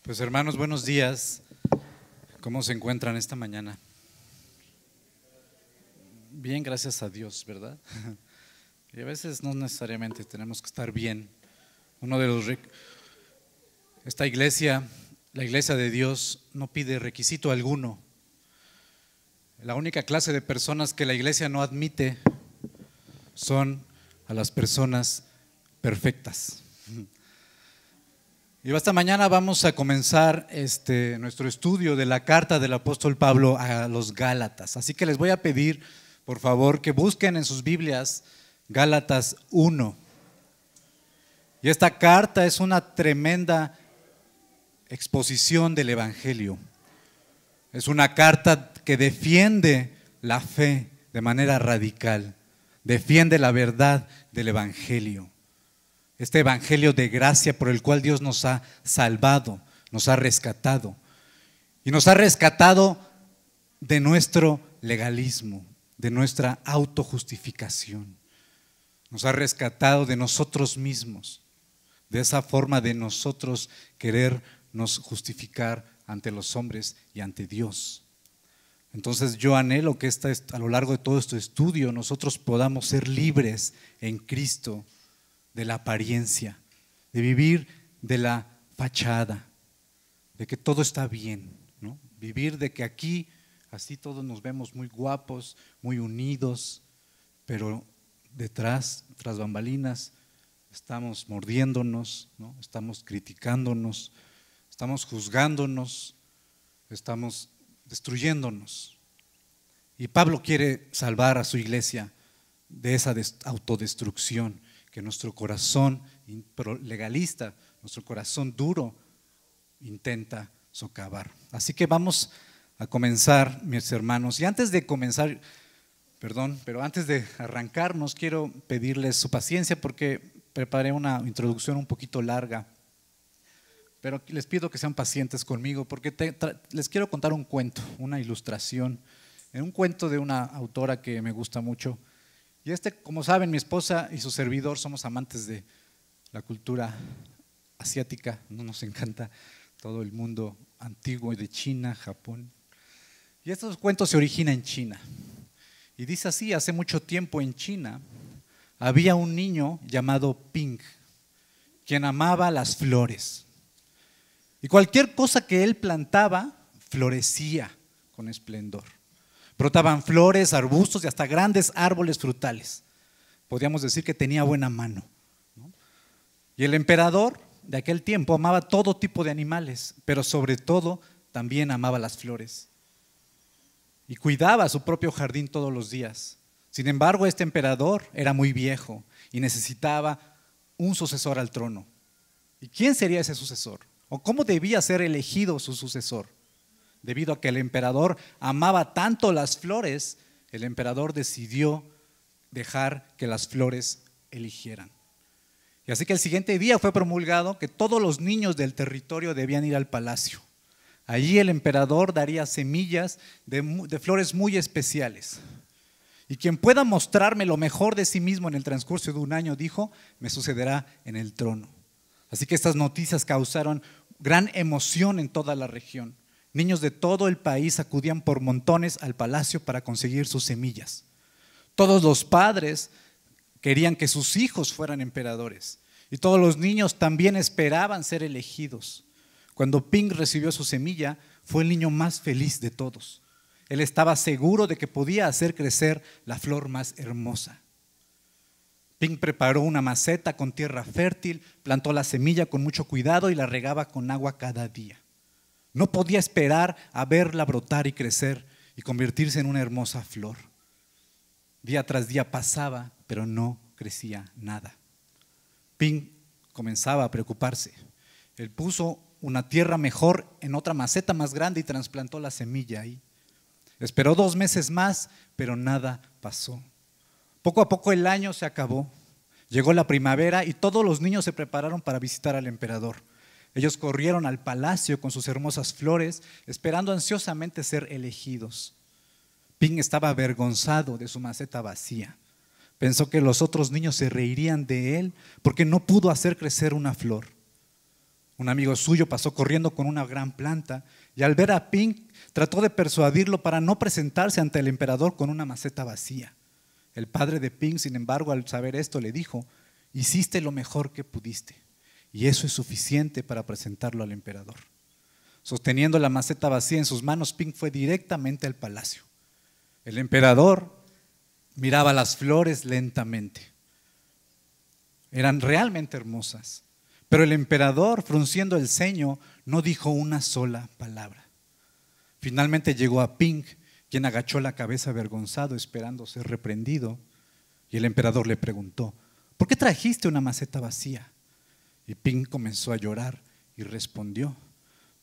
Pues hermanos, buenos días. ¿Cómo se encuentran esta mañana? Bien, gracias a Dios, ¿verdad? Y a veces no necesariamente tenemos que estar bien. Esta iglesia, la iglesia de Dios, no pide requisito alguno. La única clase de personas que la iglesia no admite son a las personas perfectas. Y esta mañana vamos a comenzar nuestro estudio de la carta del apóstol Pablo a los Gálatas. Así que les voy a pedir, por favor, que busquen en sus Biblias Gálatas 1. Y esta carta es una tremenda exposición del Evangelio. Es una carta que defiende la fe de manera radical, defiende la verdad del Evangelio. Este evangelio de gracia por el cual Dios nos ha salvado, nos ha rescatado. Y nos ha rescatado de nuestro legalismo, de nuestra autojustificación. Nos ha rescatado de nosotros mismos, de esa forma de nosotros querernos justificar ante los hombres y ante Dios. Entonces yo anhelo que a lo largo de todo este estudio nosotros podamos ser libres en Cristo de la apariencia, de vivir de la fachada, de que todo está bien, ¿no? Vivir de que aquí así todos nos vemos muy guapos, muy unidos, pero detrás, tras bambalinas, estamos mordiéndonos, ¿no? Estamos criticándonos, estamos juzgándonos, estamos destruyéndonos. Y Pablo quiere salvar a su iglesia de esa autodestrucción que nuestro corazón legalista, nuestro corazón duro intenta socavar. Así que vamos a comenzar, mis hermanos. Y antes de comenzar, pero antes de arrancarnos, quiero pedirles su paciencia porque preparé una introducción un poquito larga. Pero les pido que sean pacientes conmigo porque les quiero contar un cuento, una ilustración, un cuento de una autora que me gusta mucho. Y como saben, mi esposa y su servidor somos amantes de la cultura asiática, nos encanta todo el mundo antiguo de China, Japón. Y estos cuentos se originan en China. Y dice así: hace mucho tiempo en China había un niño llamado Ping, quien amaba las flores. Y cualquier cosa que él plantaba florecía con esplendor. Brotaban flores, arbustos y hasta grandes árboles frutales. Podríamos decir que tenía buena mano, ¿no? Y el emperador de aquel tiempo amaba todo tipo de animales, pero sobre todo también amaba las flores. Y cuidaba su propio jardín todos los días. Sin embargo, este emperador era muy viejo y necesitaba un sucesor al trono. ¿Y quién sería ese sucesor? ¿O cómo debía ser elegido su sucesor? Debido a que el emperador amaba tanto las flores, el emperador decidió dejar que las flores eligieran. Y así que el siguiente día fue promulgado que todos los niños del territorio debían ir al palacio. Allí el emperador daría semillas de flores muy especiales. Y quien pueda mostrarme lo mejor de sí mismo en el transcurso de un año, dijo, me sucederá en el trono. Así que estas noticias causaron gran emoción en toda la región. Niños de todo el país acudían por montones al palacio para conseguir sus semillas. Todos los padres querían que sus hijos fueran emperadores y todos los niños también esperaban ser elegidos. Cuando Ping recibió su semilla, fue el niño más feliz de todos. Él estaba seguro de que podía hacer crecer la flor más hermosa. Ping preparó una maceta con tierra fértil, plantó la semilla con mucho cuidado y la regaba con agua cada día. No podía esperar a verla brotar y crecer y convertirse en una hermosa flor. Día tras día pasaba, pero no crecía nada. Ping comenzaba a preocuparse. Él puso una tierra mejor en otra maceta más grande y trasplantó la semilla ahí. Esperó 2 meses más, pero nada pasó. Poco a poco el año se acabó. Llegó la primavera y todos los niños se prepararon para visitar al emperador. Ellos corrieron al palacio con sus hermosas flores, esperando ansiosamente ser elegidos. Ping estaba avergonzado de su maceta vacía. Pensó que los otros niños se reirían de él porque no pudo hacer crecer una flor. Un amigo suyo pasó corriendo con una gran planta y al ver a Ping trató de persuadirlo para no presentarse ante el emperador con una maceta vacía. El padre de Ping, sin embargo, al saber esto, le dijo: hiciste lo mejor que pudiste y eso es suficiente para presentarlo al emperador. Sosteniendo la maceta vacía en sus manos, Ping fue directamente al palacio. El emperador miraba las flores lentamente. Eran realmente hermosas, pero el emperador, frunciendo el ceño, no dijo una sola palabra. Finalmente llegó a Ping, quien agachó la cabeza avergonzado esperando ser reprendido, y el emperador le preguntó: ¿por qué trajiste una maceta vacía? Y Ping comenzó a llorar y respondió: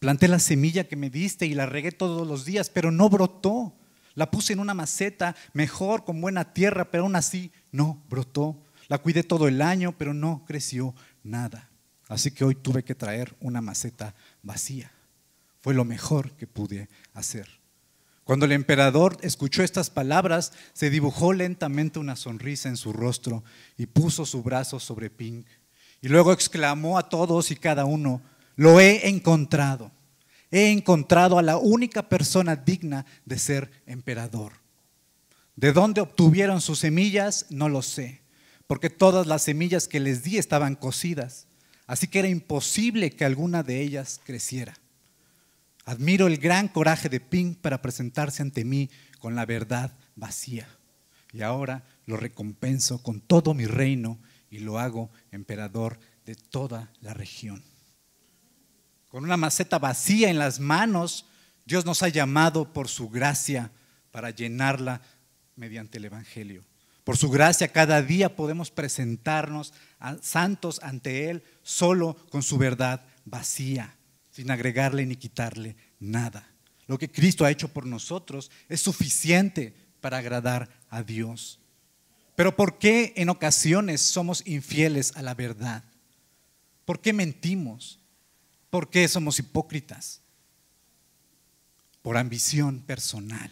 planté la semilla que me diste y la regué todos los días, pero no brotó. La puse en una maceta mejor, con buena tierra, pero aún así no brotó. La cuidé todo el año, pero no creció nada. Así que hoy tuve que traer una maceta vacía. Fue lo mejor que pude hacer. Cuando el emperador escuchó estas palabras, se dibujó lentamente una sonrisa en su rostro y puso su brazo sobre Ping. Y luego exclamó a todos y cada uno: lo he encontrado. He encontrado a la única persona digna de ser emperador. ¿De dónde obtuvieron sus semillas? No lo sé, porque todas las semillas que les di estaban cocidas, así que era imposible que alguna de ellas creciera. Admiro el gran coraje de Ping para presentarse ante mí con la verdad vacía, y ahora lo recompenso con todo mi reino y lo hago emperador de toda la región. Con una maceta vacía en las manos, Dios nos ha llamado por su gracia para llenarla mediante el Evangelio. Por su gracia cada día podemos presentarnos santos ante Él solo con su verdad vacía, sin agregarle ni quitarle nada. Lo que Cristo ha hecho por nosotros es suficiente para agradar a Dios. Pero ¿por qué en ocasiones somos infieles a la verdad? ¿Por qué mentimos? ¿Por qué somos hipócritas? Por ambición personal.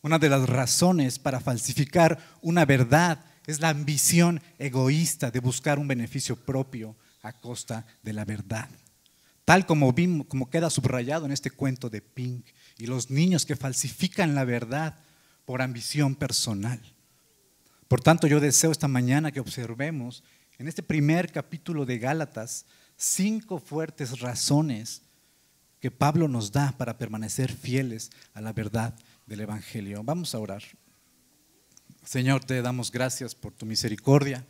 Una de las razones para falsificar una verdad es la ambición egoísta de buscar un beneficio propio a costa de la verdad. Tal como queda subrayado en este cuento de Ping y los niños que falsifican la verdad por ambición personal. Por tanto, yo deseo esta mañana que observemos en este primer capítulo de Gálatas 5 fuertes razones que Pablo nos da para permanecer fieles a la verdad del Evangelio. Vamos a orar. Señor, te damos gracias por tu misericordia,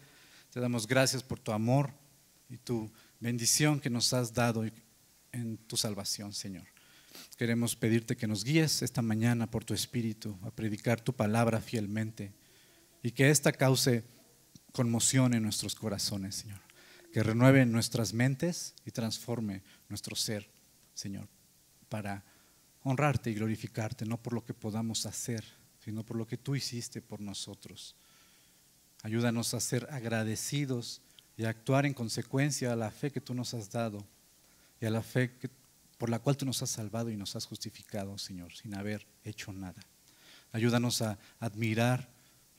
te damos gracias por tu amor y tu bendición que nos has dado en tu salvación, Señor. Queremos pedirte que nos guíes esta mañana por tu Espíritu a predicar tu palabra fielmente y que esta cause conmoción en nuestros corazones, Señor. Que renueve nuestras mentes y transforme nuestro ser, Señor, para honrarte y glorificarte, no por lo que podamos hacer, sino por lo que tú hiciste por nosotros. Ayúdanos a ser agradecidos y a actuar en consecuencia a la fe que tú nos has dado y a la fe por la cual tú nos has salvado y nos has justificado, Señor, sin haber hecho nada. Ayúdanos a admirar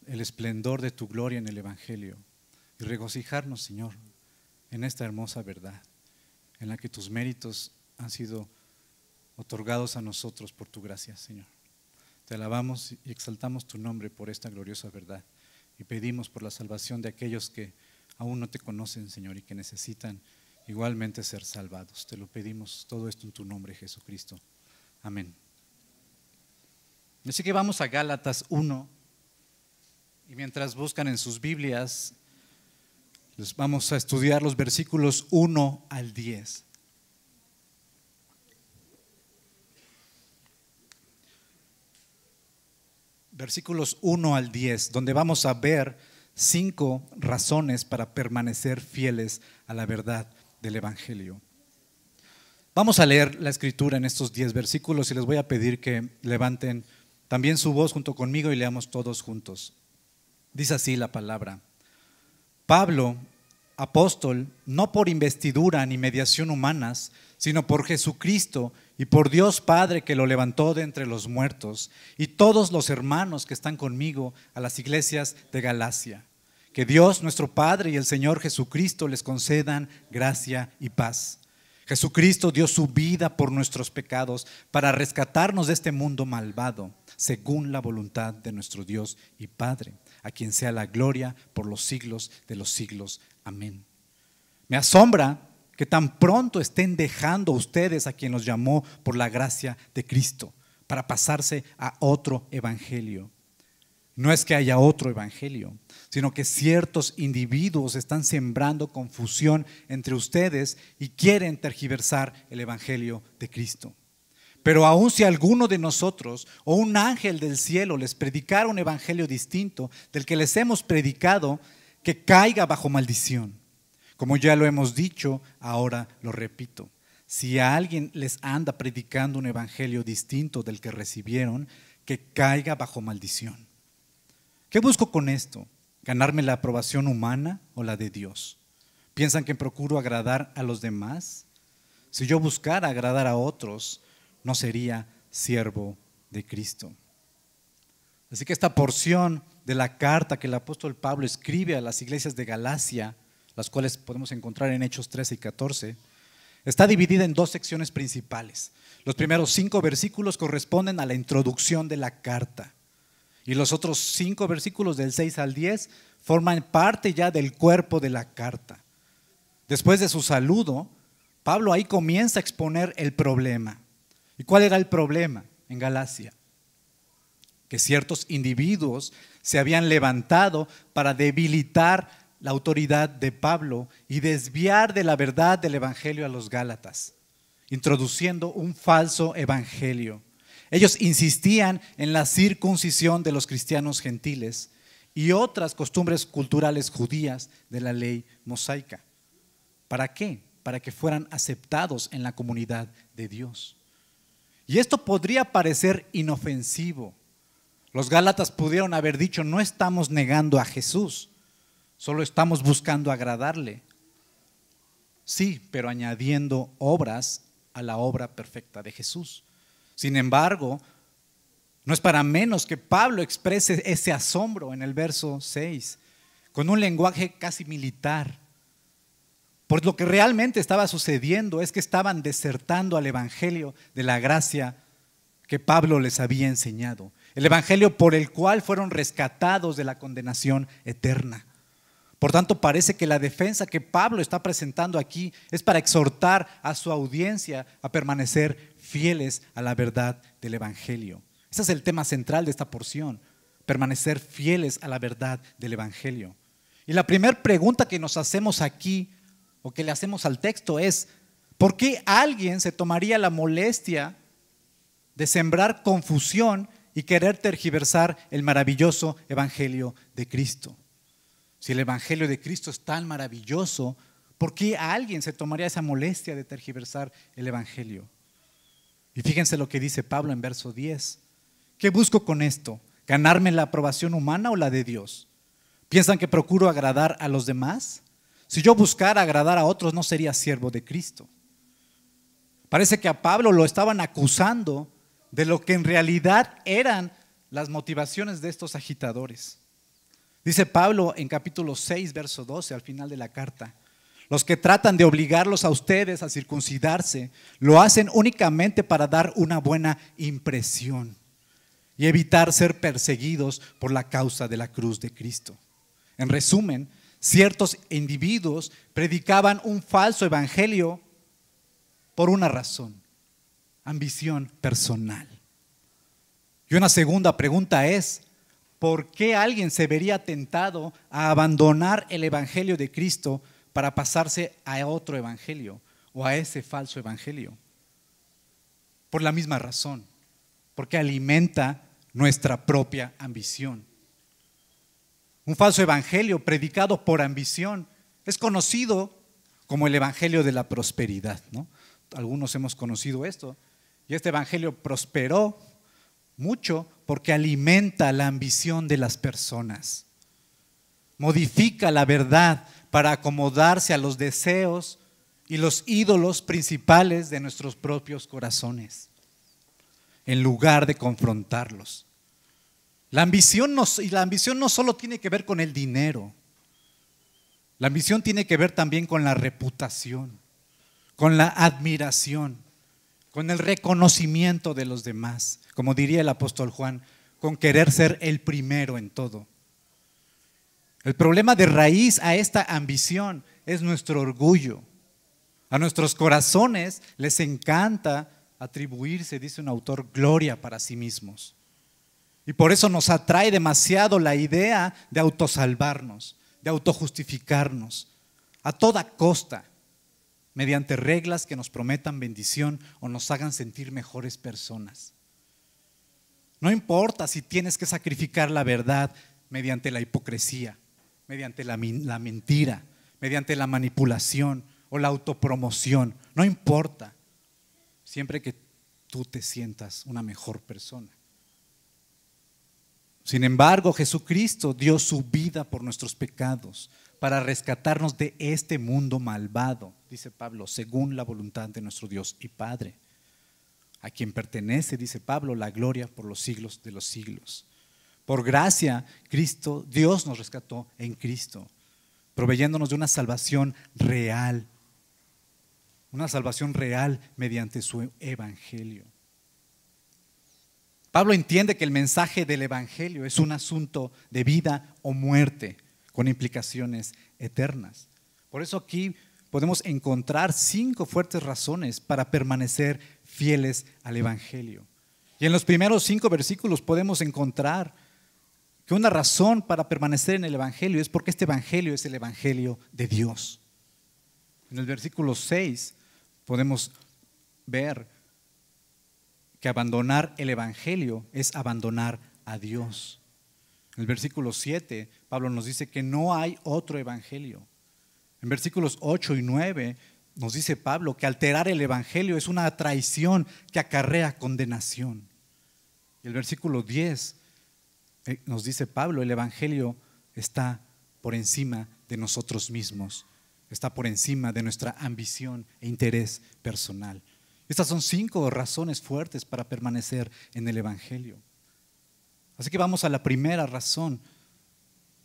el esplendor de tu gloria en el Evangelio y regocijarnos, Señor, en esta hermosa verdad, en la que tus méritos han sido otorgados a nosotros por tu gracia, Señor. Te alabamos y exaltamos tu nombre por esta gloriosa verdad y pedimos por la salvación de aquellos que aún no te conocen, Señor, y que necesitan igualmente ser salvados. Te lo pedimos todo esto en tu nombre, Jesucristo. Amén. Así que vamos a Gálatas 1 y mientras buscan en sus Biblias, les vamos a estudiar los versículos 1 al 10. Versículos 1 al 10, donde vamos a ver 5 razones para permanecer fieles a la verdad del Evangelio. Vamos a leer la escritura en estos 10 versículos y les voy a pedir que levanten también su voz junto conmigo y leamos todos juntos. Dice así la palabra: Pablo, apóstol, no por investidura ni mediación humanas, sino por Jesucristo y por Dios Padre que lo levantó de entre los muertos, y todos los hermanos que están conmigo a las iglesias de Galacia. Que Dios nuestro Padre y el Señor Jesucristo les concedan gracia y paz. Jesucristo dio su vida por nuestros pecados para rescatarnos de este mundo malvado, según la voluntad de nuestro Dios y Padre, a quien sea la gloria por los siglos de los siglos. Amén. Me asombra que tan pronto estén dejando ustedes a quien los llamó por la gracia de Cristo para pasarse a otro evangelio. No es que haya otro evangelio, sino que ciertos individuos están sembrando confusión entre ustedes y quieren tergiversar el evangelio de Cristo. Pero aun si alguno de nosotros o un ángel del cielo les predicara un evangelio distinto del que les hemos predicado, que caiga bajo maldición. Como ya lo hemos dicho, ahora lo repito. Si a alguien les anda predicando un evangelio distinto del que recibieron, que caiga bajo maldición. ¿Qué busco con esto? ¿Ganarme la aprobación humana o la de Dios? ¿Piensan que procuro agradar a los demás? Si yo buscara agradar a otros, no sería siervo de Cristo. Así que esta porción de la carta que el apóstol Pablo escribe a las iglesias de Galacia, las cuales podemos encontrar en Hechos 13 y 14, está dividida en dos secciones principales. Los primeros 5 versículos corresponden a la introducción de la carta. Y los otros 5 versículos del 6 al 10 forman parte ya del cuerpo de la carta. Después de su saludo, Pablo ahí comienza a exponer el problema. ¿Y cuál era el problema en Galacia? Que ciertos individuos se habían levantado para debilitar la autoridad de Pablo y desviar de la verdad del evangelio a los gálatas, introduciendo un falso evangelio. Ellos insistían en la circuncisión de los cristianos gentiles y otras costumbres culturales judías de la ley mosaica. ¿Para qué? Para que fueran aceptados en la comunidad de Dios. Y esto podría parecer inofensivo. Los gálatas pudieron haber dicho: no estamos negando a Jesús, solo estamos buscando agradarle. Sí, pero añadiendo obras a la obra perfecta de Jesús. Sin embargo, no es para menos que Pablo exprese ese asombro en el verso 6, con un lenguaje casi militar. Pues lo que realmente estaba sucediendo es que estaban desertando al evangelio de la gracia que Pablo les había enseñado, el evangelio por el cual fueron rescatados de la condenación eterna. Por tanto, parece que la defensa que Pablo está presentando aquí es para exhortar a su audiencia a permanecer fieles a la verdad del evangelio. Ese es el tema central de esta porción: permanecer fieles a la verdad del evangelio. Y la primera pregunta que nos hacemos aquí, o que le hacemos al texto, es: ¿por qué alguien se tomaría la molestia de sembrar confusión y querer tergiversar el maravilloso evangelio de Cristo? Si el evangelio de Cristo es tan maravilloso, ¿por qué alguien se tomaría esa molestia de tergiversar el evangelio? Y fíjense lo que dice Pablo en verso 10. ¿Qué busco con esto? ¿Ganarme la aprobación humana o la de Dios? ¿Piensan que procuro agradar a los demás? Si yo buscara agradar a otros, no sería siervo de Cristo. Parece que a Pablo lo estaban acusando de lo que en realidad eran las motivaciones de estos agitadores. Dice Pablo en capítulo 6, verso 12, al final de la carta: los que tratan de obligarlos a ustedes a circuncidarse lo hacen únicamente para dar una buena impresión y evitar ser perseguidos por la causa de la cruz de Cristo. En resumen, ciertos individuos predicaban un falso evangelio por una razón: ambición personal. Y una segunda pregunta es: ¿por qué alguien se vería tentado a abandonar el evangelio de Cristo para pasarse a otro evangelio o a ese falso evangelio? Por la misma razón: porque alimenta nuestra propia ambición. Un falso evangelio predicado por ambición es conocido como el evangelio de la prosperidad, ¿no? Algunos hemos conocido esto. Y este evangelio prosperó mucho porque alimenta la ambición de las personas. Modifica la verdad para acomodarse a los deseos y los ídolos principales de nuestros propios corazones, en lugar de confrontarlos. La ambición no solo tiene que ver con el dinero. La ambición tiene que ver también con la reputación, con la admiración, con el reconocimiento de los demás, como diría el apóstol Juan, con querer ser el primero en todo. El problema de raíz a esta ambición es nuestro orgullo. A nuestros corazones les encanta atribuirse, dice un autor, gloria para sí mismos. Y por eso nos atrae demasiado la idea de autosalvarnos, de autojustificarnos, a toda costa, mediante reglas que nos prometan bendición o nos hagan sentir mejores personas. No importa si tienes que sacrificar la verdad mediante la hipocresía, mediante la mentira, mediante la manipulación o la autopromoción, no importa, siempre que tú te sientas una mejor persona. Sin embargo, Jesucristo dio su vida por nuestros pecados para rescatarnos de este mundo malvado, dice Pablo, según la voluntad de nuestro Dios y Padre, a quien pertenece, dice Pablo, la gloria por los siglos de los siglos. Por gracia, Dios nos rescató en Cristo, proveyéndonos de una salvación real mediante su evangelio. Pablo entiende que el mensaje del evangelio es un asunto de vida o muerte, con implicaciones eternas. Por eso aquí podemos encontrar 5 fuertes razones para permanecer fieles al evangelio. Y en los primeros 5 versículos podemos encontrar que una razón para permanecer en el evangelio es porque este evangelio es el evangelio de Dios. En el versículo 6 podemos ver que abandonar el evangelio es abandonar a Dios. En el versículo 7, Pablo nos dice que no hay otro evangelio. En versículos 8 y 9 nos dice Pablo que alterar el evangelio es una traición que acarrea condenación. Y el versículo 10 nos dice Pablo, el evangelio está por encima de nosotros mismos, está por encima de nuestra ambición e interés personal. Estas son 5 razones fuertes para permanecer en el evangelio. Así que vamos a la primera razón.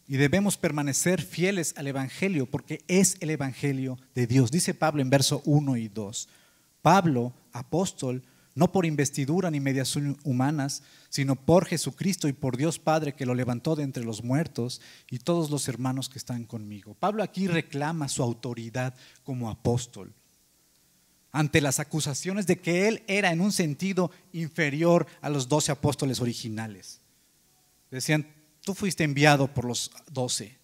Y debemos permanecer fieles al evangelio porque es el evangelio de Dios. Dice Pablo en verso 1 y 2. Pablo, apóstol, no por investidura ni mediación humanas, sino por Jesucristo y por Dios Padre que lo levantó de entre los muertos, y todos los hermanos que están conmigo. Pablo aquí reclama su autoridad como apóstol ante las acusaciones de que él era en un sentido inferior a los 12 apóstoles originales. Decían, tú fuiste enviado por los 12,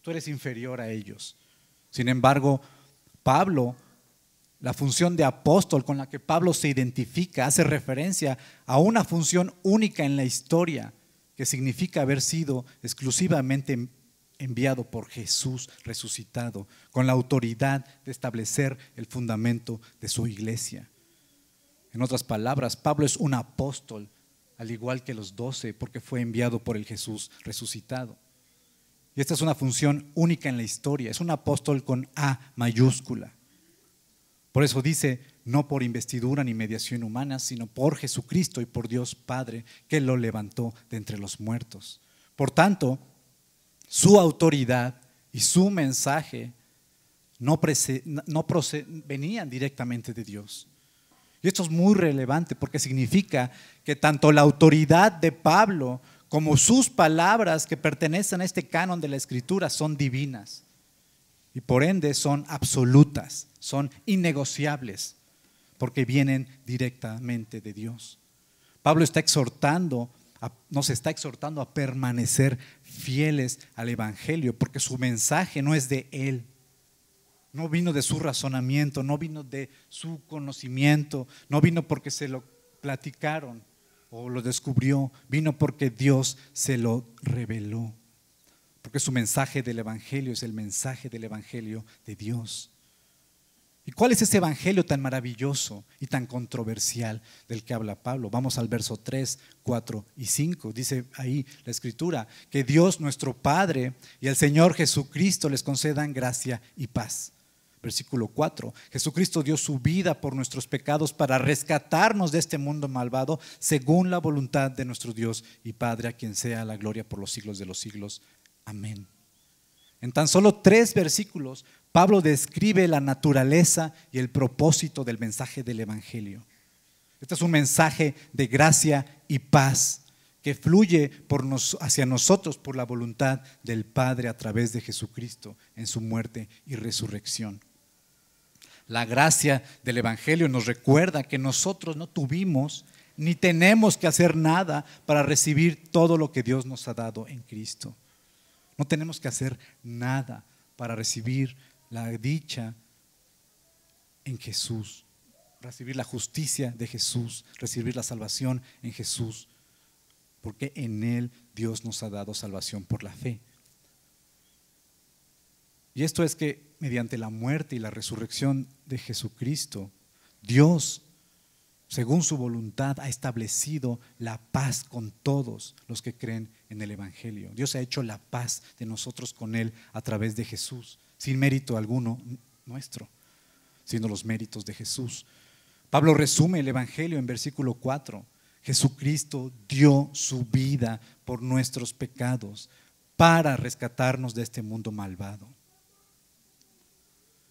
tú eres inferior a ellos. Sin embargo, Pablo, la función de apóstol con la que Pablo se identifica, hace referencia a una función única en la historia, que significa haber sido exclusivamente enviado por Jesús resucitado, con la autoridad de establecer el fundamento de su iglesia. En otras palabras, Pablo es un apóstol, al igual que los 12, porque fue enviado por el Jesús resucitado. Y esta es una función única en la historia, es un apóstol con A mayúscula. Por eso dice, no por investidura ni mediación humana, sino por Jesucristo y por Dios Padre, que lo levantó de entre los muertos. Por tanto, su autoridad y su mensaje venían directamente de Dios. Y esto es muy relevante porque significa que tanto la autoridad de Pablo como sus palabras que pertenecen a este canon de la Escritura son divinas y por ende son absolutas, son innegociables porque vienen directamente de Dios. Pablo nos está exhortando a permanecer fieles al evangelio porque su mensaje no es de él. No vino de su razonamiento, no vino de su conocimiento, no vino porque se lo platicaron o lo descubrió, vino porque Dios se lo reveló. Porque su mensaje del evangelio es el mensaje del evangelio de Dios. ¿Y cuál es ese evangelio tan maravilloso y tan controversial del que habla Pablo? Vamos al verso 3, 4 y 5. Dice ahí la Escritura que Dios nuestro Padre y el Señor Jesucristo les concedan gracia y paz. Versículo 4, Jesucristo dio su vida por nuestros pecados para rescatarnos de este mundo malvado según la voluntad de nuestro Dios y Padre, a quien sea la gloria por los siglos de los siglos. Amén. En tan solo 3 versículos, Pablo describe la naturaleza y el propósito del mensaje del Evangelio. Este es un mensaje de gracia y paz que fluye hacia nosotros por la voluntad del Padre a través de Jesucristo en su muerte y resurrección. La gracia del Evangelio nos recuerda que nosotros no tuvimos ni tenemos que hacer nada para recibir todo lo que Dios nos ha dado en Cristo. No tenemos que hacer nada para recibir la dicha en Jesús, recibir la justicia de Jesús, recibir la salvación en Jesús, porque en Él Dios nos ha dado salvación por la fe. Y esto es que mediante la muerte y la resurrección de Jesucristo, Dios, según su voluntad, ha establecido la paz con todos los que creen en el Evangelio. Dios ha hecho la paz de nosotros con Él a través de Jesús, sin mérito alguno nuestro, sino los méritos de Jesús. Pablo resume el Evangelio en versículo 4. Jesucristo dio su vida por nuestros pecados para rescatarnos de este mundo malvado.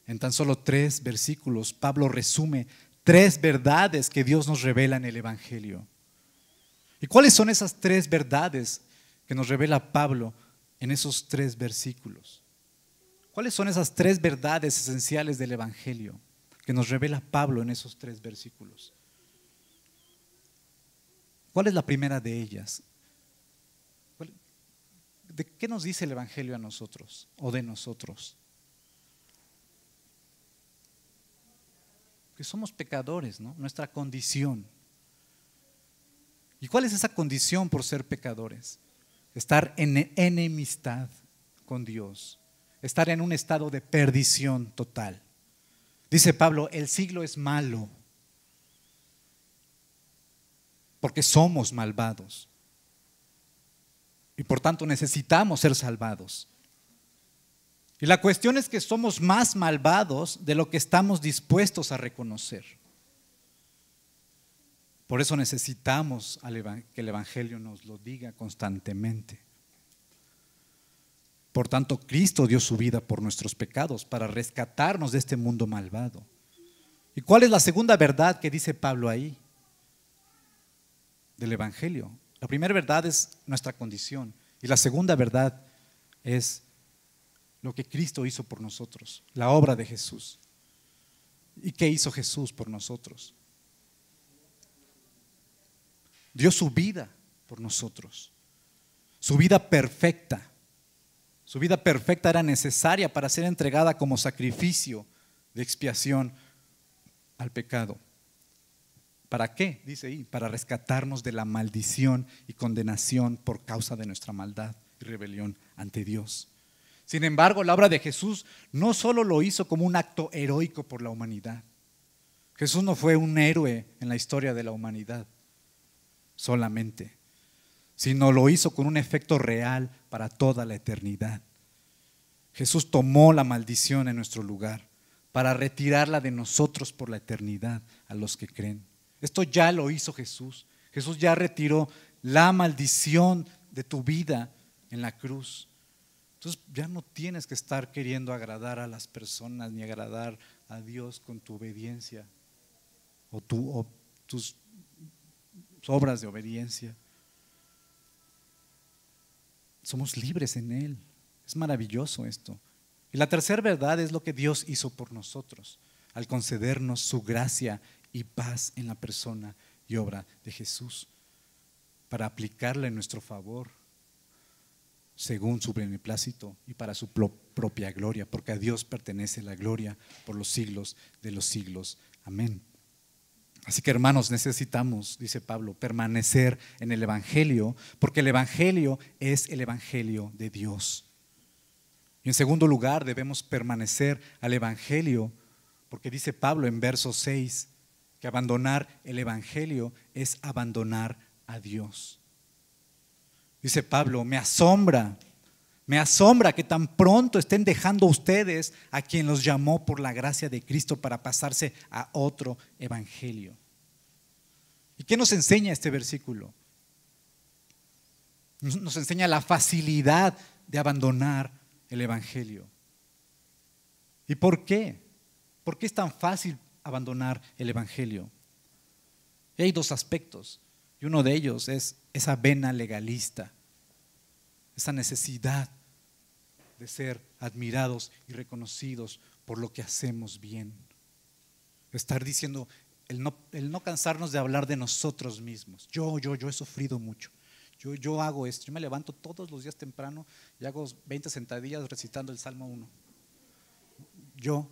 En tan solo 3 versículos, Pablo resume 3 verdades que Dios nos revela en el Evangelio. ¿Y cuáles son esas 3 verdades que nos revela Pablo en esos 3 versículos? ¿Cuáles son esas 3 verdades esenciales del Evangelio que nos revela Pablo en esos 3 versículos? ¿Cuál es la primera de ellas? ¿De qué nos dice el Evangelio a nosotros o de nosotros? Que somos pecadores, ¿no? Nuestra condición. ¿Y cuál es esa condición por ser pecadores? Estar en enemistad con Dios, estar en un estado de perdición total. Dice Pablo, el siglo es malo porque somos malvados y por tanto necesitamos ser salvados. Y la cuestión es que somos más malvados de lo que estamos dispuestos a reconocer. Por eso necesitamos que el Evangelio nos lo diga constantemente. Por tanto, Cristo dio su vida por nuestros pecados para rescatarnos de este mundo malvado. ¿Y cuál es la segunda verdad que dice Pablo ahí del Evangelio? La primera verdad es nuestra condición y la segunda verdad es lo que Cristo hizo por nosotros, la obra de Jesús. ¿Y qué hizo Jesús por nosotros? Dio su vida por nosotros, su vida perfecta. Su vida perfecta era necesaria para ser entregada como sacrificio de expiación al pecado. ¿Para qué? Dice ahí, para rescatarnos de la maldición y condenación por causa de nuestra maldad y rebelión ante Dios. Sin embargo, la obra de Jesús no solo lo hizo como un acto heroico por la humanidad. Jesús no fue un héroe en la historia de la humanidad solamente, sino lo hizo con un efecto real para toda la eternidad. Jesús tomó la maldición en nuestro lugar para retirarla de nosotros por la eternidad a los que creen. Esto ya lo hizo Jesús. Jesús ya retiró la maldición de tu vida en la cruz. Entonces ya no tienes que estar queriendo agradar a las personas ni agradar a Dios con tu obediencia o tus obras de obediencia. Somos libres en Él. Es maravilloso esto. Y la tercera verdad es lo que Dios hizo por nosotros al concedernos su gracia y paz en la persona y obra de Jesús para aplicarla en nuestro favor según su beneplácito y para su propia gloria, porque a Dios pertenece la gloria por los siglos de los siglos. Amén. Así que hermanos, necesitamos, dice Pablo, permanecer en el Evangelio, porque el Evangelio es el Evangelio de Dios. Y en segundo lugar, debemos permanecer al Evangelio, porque dice Pablo en verso 6, que abandonar el Evangelio es abandonar a Dios. Dice Pablo, me asombra que tan pronto estén dejando ustedes a quien los llamó por la gracia de Cristo para pasarse a otro evangelio. ¿Y qué nos enseña este versículo? Nos enseña la facilidad de abandonar el Evangelio. ¿Y por qué? ¿Por qué es tan fácil abandonar el Evangelio? Y hay dos aspectos, y uno de ellos es esa vena legalista, esa necesidad de ser admirados y reconocidos por lo que hacemos bien. Estar diciendo, el no cansarnos de hablar de nosotros mismos. Yo he sufrido mucho. Yo hago esto, yo me levanto todos los días temprano y hago 20 sentadillas recitando el Salmo 1. Yo.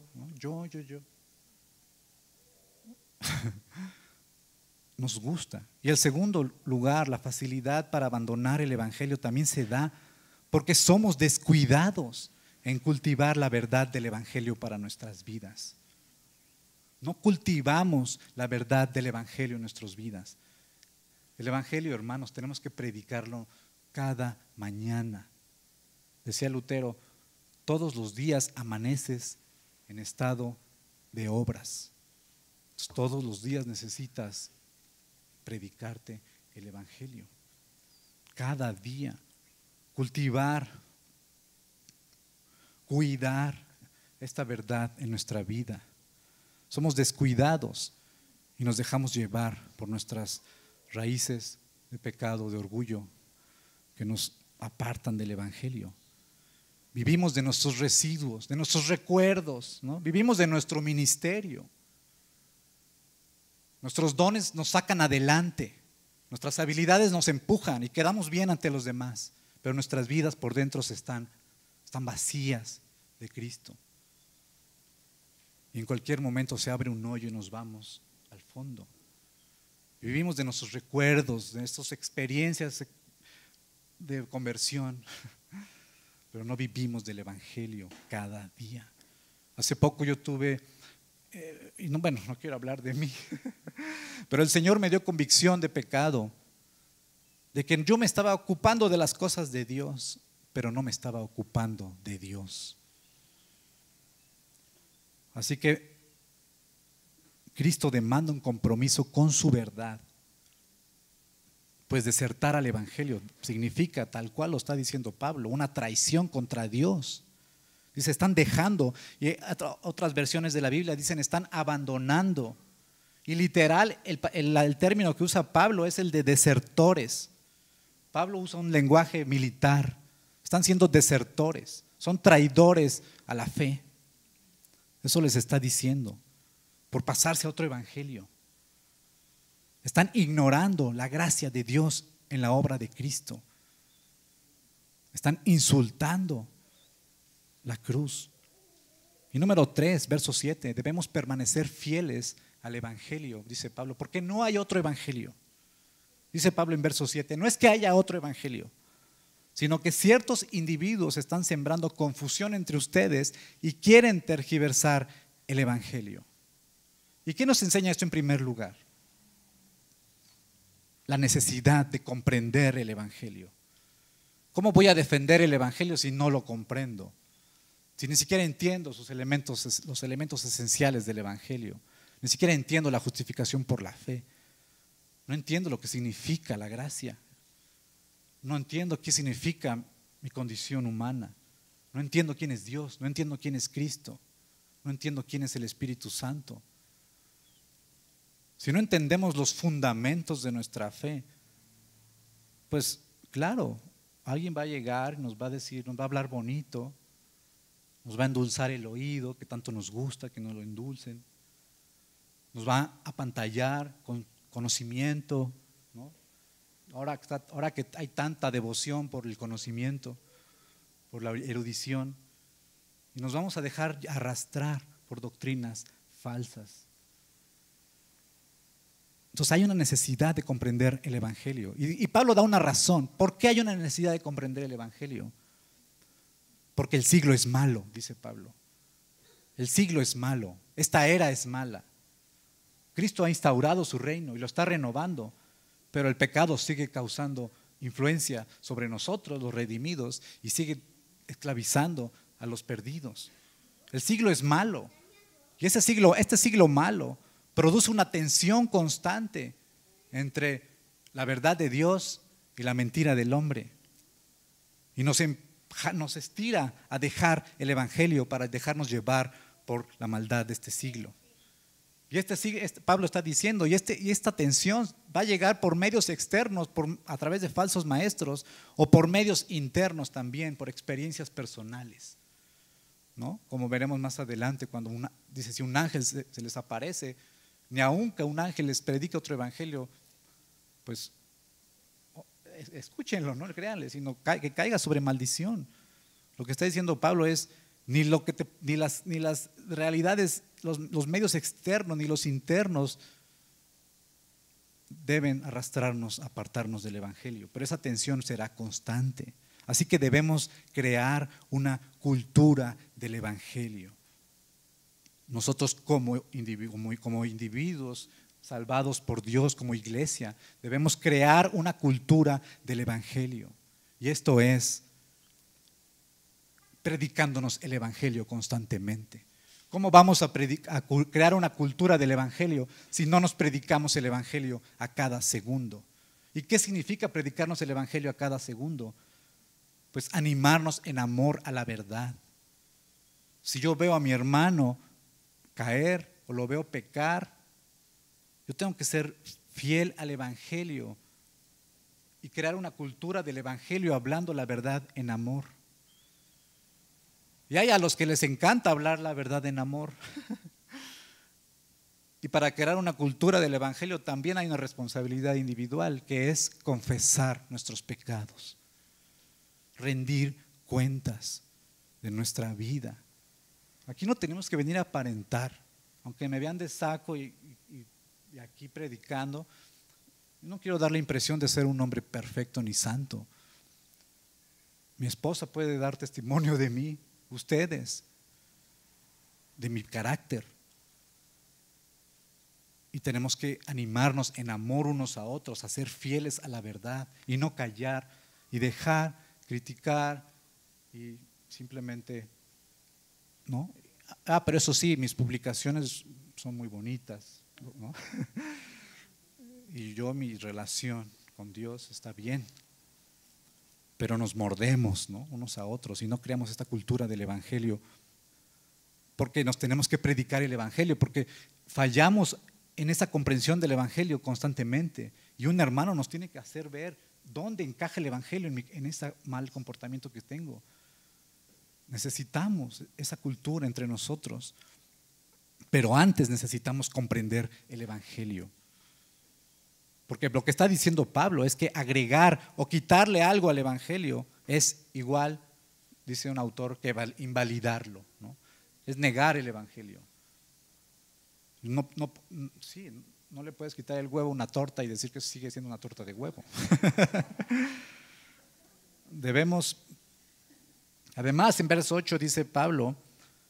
Nos gusta. Y el segundo lugar, la facilidad para abandonar el Evangelio también se da porque somos descuidados en cultivar la verdad del Evangelio para nuestras vidas. No cultivamos la verdad del Evangelio en nuestras vidas. El Evangelio, hermanos, tenemos que predicarlo cada mañana. Decía Lutero, todos los días amaneces en estado de obras. Entonces, todos los días necesitas predicarte el Evangelio. Cada día. Cultivar, cuidar esta verdad en nuestra vida. Somos descuidados y nos dejamos llevar por nuestras raíces de pecado, de orgullo, que nos apartan del Evangelio. Vivimos de nuestros residuos, de nuestros recuerdos, ¿no? Vivimos de nuestro ministerio. Nuestros dones nos sacan adelante, nuestras habilidades nos empujan y quedamos bien ante los demás, pero nuestras vidas por dentro están vacías de Cristo. Y en cualquier momento se abre un hoyo y nos vamos al fondo. Vivimos de nuestros recuerdos, de nuestras experiencias de conversión, pero no vivimos del Evangelio cada día. Hace poco yo tuve, no quiero hablar de mí, pero el Señor me dio convicción de pecado, de que yo me estaba ocupando de las cosas de Dios, pero no me estaba ocupando de Dios. Así que Cristo demanda un compromiso con su verdad. Pues desertar al Evangelio significa, tal cual lo está diciendo Pablo, una traición contra Dios. Dice, están dejando, y otras versiones de la Biblia dicen, están abandonando. Y literal, el término que usa Pablo es el de desertores. Pablo usa un lenguaje militar. Están siendo desertores, son traidores a la fe. Eso les está diciendo, por pasarse a otro evangelio. Están ignorando la gracia de Dios en la obra de Cristo. Están insultando la cruz. Y número 3, verso 7, debemos permanecer fieles al evangelio, dice Pablo, porque no hay otro evangelio. Dice Pablo en verso 7, no es que haya otro evangelio, sino que ciertos individuos están sembrando confusión entre ustedes y quieren tergiversar el evangelio. ¿Y qué nos enseña esto en primer lugar? La necesidad de comprender el evangelio. ¿Cómo voy a defender el evangelio si no lo comprendo? Si ni siquiera entiendo los elementos esenciales del evangelio, ni siquiera entiendo la justificación por la fe, no entiendo lo que significa la gracia, no entiendo qué significa mi condición humana, no entiendo quién es Dios, no entiendo quién es Cristo, no entiendo quién es el Espíritu Santo. Si no entendemos los fundamentos de nuestra fe, pues claro, alguien va a llegar y nos va a decir, nos va a hablar bonito, nos va a endulzar el oído, que tanto nos gusta que nos lo endulcen, nos va a apantallar con conocimiento, ¿no? Ahora que hay tanta devoción por el conocimiento, por la erudición, y nos vamos a dejar arrastrar por doctrinas falsas. Entonces hay una necesidad de comprender el evangelio. Y Pablo da una razón. ¿Por qué hay una necesidad de comprender el evangelio? Porque el siglo es malo, dice Pablo. El siglo es malo, esta era es mala. Cristo ha instaurado su reino y lo está renovando, pero el pecado sigue causando influencia sobre nosotros, los redimidos, y sigue esclavizando a los perdidos. El siglo es malo, y este siglo malo produce una tensión constante entre la verdad de Dios y la mentira del hombre, y nos nos estira a dejar el evangelio para dejarnos llevar por la maldad de este siglo. Y Pablo está diciendo, y esta tensión va a llegar por medios externos, a través de falsos maestros, o por medios internos también, por experiencias personales, ¿no? Como veremos más adelante, cuando dice, si un ángel se les aparece, ni aun que un ángel les predique otro evangelio, pues escúchenlo, no le créanle, sino que caiga sobre maldición. Lo que está diciendo Pablo es, ni las realidades, los medios externos, ni los internos deben arrastrarnos, apartarnos del evangelio, pero esa tensión será constante. Así que debemos crear una cultura del evangelio. Nosotros como individuos salvados por Dios, como iglesia, debemos crear una cultura del evangelio. Y esto es predicándonos el evangelio constantemente. ¿Cómo vamos a crear una cultura del evangelio si no nos predicamos el evangelio a cada segundo? ¿Y qué significa predicarnos el evangelio a cada segundo? Pues animarnos en amor a la verdad. Si yo veo a mi hermano caer o lo veo pecar, yo tengo que ser fiel al evangelio y crear una cultura del evangelio hablando la verdad en amor. Y hay a los que les encanta hablar la verdad en amor. Y para crear una cultura del evangelio también hay una responsabilidad individual, que es confesar nuestros pecados, rendir cuentas de nuestra vida. Aquí no tenemos que venir a aparentar, aunque me vean de saco y aquí predicando, no quiero dar la impresión de ser un hombre perfecto ni santo. Mi esposa puede dar testimonio de mí, ustedes, de mi carácter. Y tenemos que animarnos en amor unos a otros, a ser fieles a la verdad y no callar y dejar criticar y simplemente, ¿no? Pero eso sí, mis publicaciones son muy bonitas, ¿no? Y mi relación con Dios está bien, pero nos mordemos, ¿no? Unos a otros y no creamos esta cultura del evangelio, porque nos tenemos que predicar el evangelio, porque fallamos en esa comprensión del evangelio constantemente, y un hermano nos tiene que hacer ver dónde encaja el evangelio en ese mal comportamiento que tengo. Necesitamos esa cultura entre nosotros, pero antes necesitamos comprender el evangelio. Porque lo que está diciendo Pablo es que agregar o quitarle algo al evangelio es igual, dice un autor, que invalidarlo, ¿no? Es negar el evangelio. No le puedes quitar el huevo a una torta y decir que sigue siendo una torta de huevo. Además, en verso 8 dice Pablo,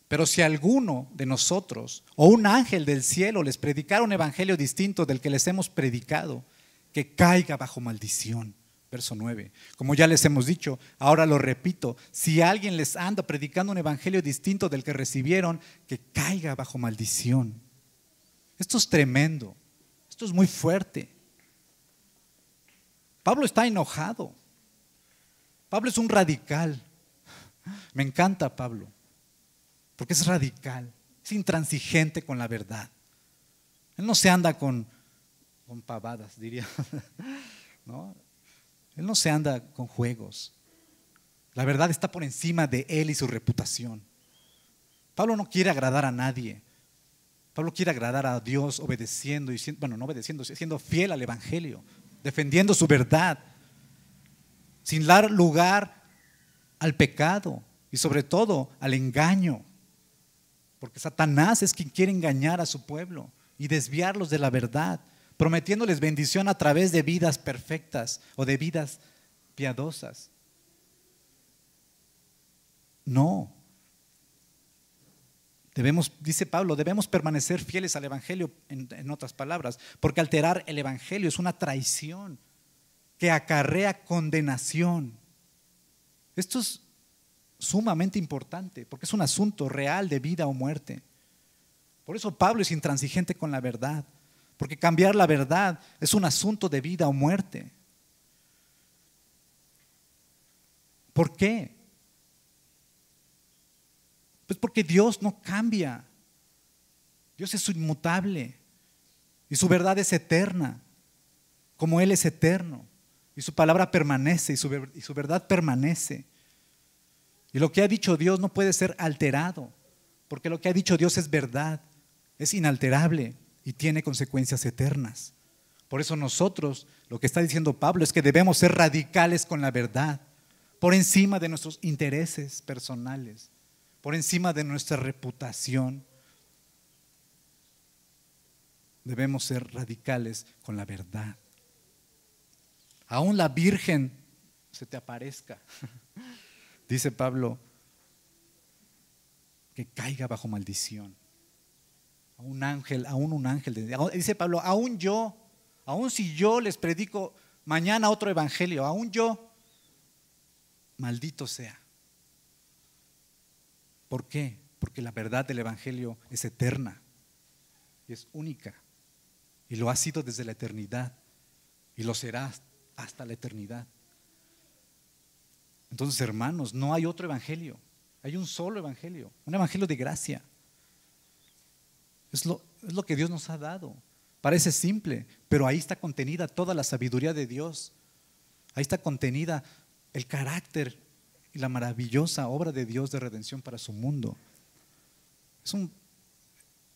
pero si alguno de nosotros o un ángel del cielo les predicara un evangelio distinto del que les hemos predicado, que caiga bajo maldición. Verso 9. Como ya les hemos dicho, ahora lo repito, si alguien les anda predicando un evangelio distinto del que recibieron, que caiga bajo maldición. Esto es tremendo, esto es muy fuerte. Pablo está enojado. Pablo es un radical. Me encanta Pablo, porque es radical, es intransigente con la verdad. Él no se anda con pavadas, diría, ¿no? Él no se anda con juegos. La verdad está por encima de él y su reputación. Pablo no quiere agradar a nadie. Pablo quiere agradar a Dios obedeciendo, no obedeciendo, siendo fiel al evangelio, defendiendo su verdad, sin dar lugar al pecado y sobre todo al engaño, porque Satanás es quien quiere engañar a su pueblo y desviarlos de la verdad, prometiéndoles bendición a través de vidas perfectas o de vidas piadosas. No. Dice Pablo, debemos permanecer fieles al evangelio, en otras palabras, porque alterar el evangelio es una traición que acarrea condenación. Esto es sumamente importante porque es un asunto real de vida o muerte. Por eso Pablo es intransigente con la verdad, porque cambiar la verdad es un asunto de vida o muerte. ¿Por qué? Pues porque Dios no cambia. Dios es inmutable y su verdad es eterna, como Él es eterno. Y su palabra permanece y su verdad permanece. Y lo que ha dicho Dios no puede ser alterado, porque lo que ha dicho Dios es verdad, es inalterable y tiene consecuencias eternas. Por eso nosotros, lo que está diciendo Pablo es que debemos ser radicales con la verdad, por encima de nuestros intereses personales, por encima de nuestra reputación. Debemos ser radicales con la verdad. Aún la Virgen se te aparezca, dice Pablo, que caiga bajo maldición. Aún un ángel, dice Pablo, aún si yo les predico mañana otro evangelio, aún yo, maldito sea. ¿Por qué? Porque la verdad del evangelio es eterna y es única, y lo ha sido desde la eternidad y lo será hasta la eternidad. Entonces, hermanos, no hay otro evangelio, hay un solo evangelio, un evangelio de gracia. Es lo que Dios nos ha dado. Parece simple, pero ahí está contenida toda la sabiduría de Dios. Ahí está contenida el carácter y la maravillosa obra de Dios de redención para su mundo.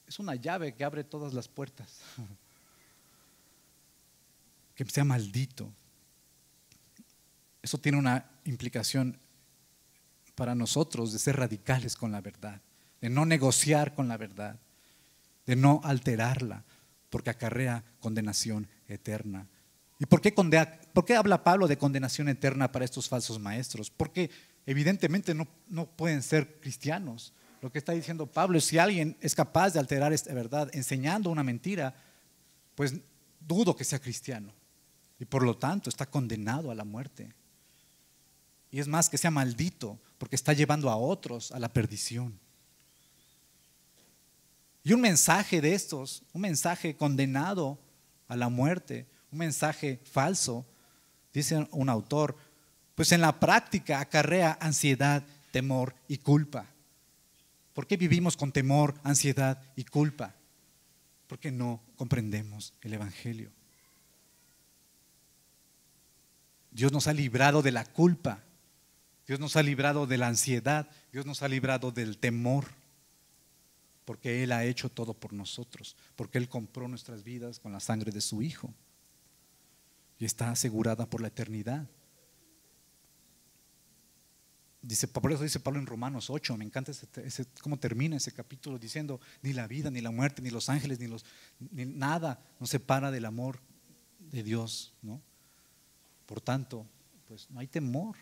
Es una llave que abre todas las puertas. Que sea maldito. Eso tiene una implicación para nosotros de ser radicales con la verdad, de no negociar con la verdad, de no alterarla, porque acarrea condenación eterna. ¿Y por qué habla Pablo de condenación eterna para estos falsos maestros? Porque evidentemente no pueden ser cristianos. Lo que está diciendo Pablo es: si alguien es capaz de alterar esta verdad enseñando una mentira, pues dudo que sea cristiano, y por lo tanto está condenado a la muerte. Y es más, que sea maldito, porque está llevando a otros a la perdición. Y un mensaje de estos, un mensaje condenado a la muerte, un mensaje falso, dice un autor, pues en la práctica acarrea ansiedad, temor y culpa. ¿Por qué vivimos con temor, ansiedad y culpa? Porque no comprendemos el evangelio. Dios nos ha librado de la culpa, Dios nos ha librado de la ansiedad, Dios nos ha librado del temor, porque Él ha hecho todo por nosotros, porque Él compró nuestras vidas con la sangre de su Hijo y está asegurada por la eternidad. Por eso dice Pablo en Romanos 8, me encanta cómo termina ese capítulo diciendo: ni la vida, ni la muerte, ni los ángeles, ni nada nos separa del amor de Dios, ¿no? Por tanto, pues no hay temor,